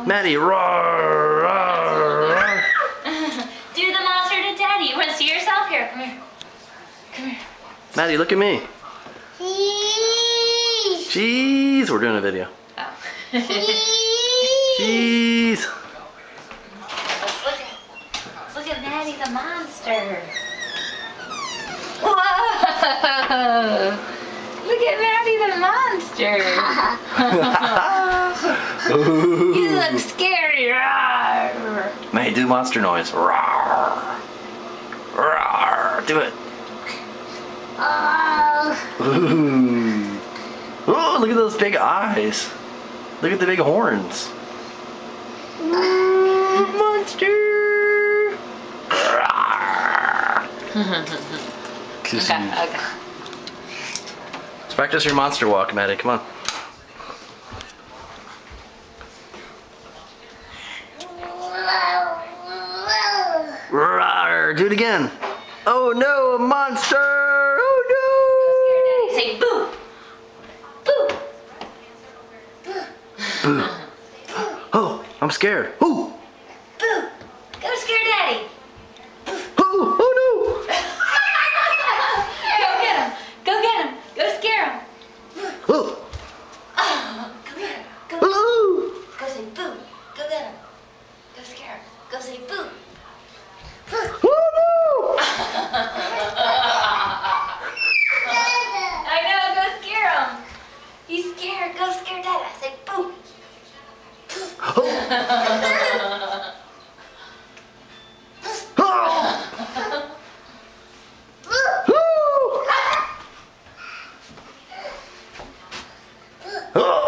Maddie, roar, roar, roar. Do the monster to Daddy. You want to see yourself? Here, come here. Come here. Maddie, look at me. Cheese. Cheese. We're doing a video. Oh. Cheese. Let's look at Maddie the monster. Whoa! Look at Maddie the monster. You look scary. Rawr. Maddie, do monster noise. Roar. Roar. Do it. Ooh. Oh, look at those big eyes. Look at the big horns. Ooh, monster. Okay. Let's practice your monster walk, Maddie. Come on. Roar. Do it again. Oh no, a monster! Oh no! Say boo! Boo! Boo. Oh, I'm scared. Ooh. Boo! Go scare Daddy! Oh, oh Go get him! Go get him! Go scare him! no! Oh. Oh, come here! Go, Oh. go say boo! Go get him! Go scare him! Go say boo! Oh no! I know, go scare him! He's scared. Go scare Dad. I say boo! Oh. Oh.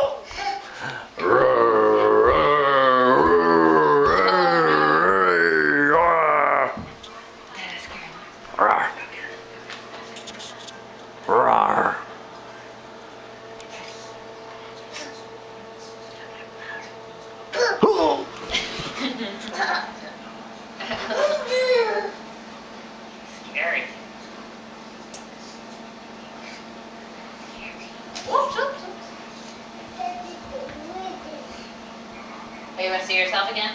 Dad is scared. Roar. Roar. Oh. Scary. Whoops, whoops, whoops. Oh, you want to see yourself again?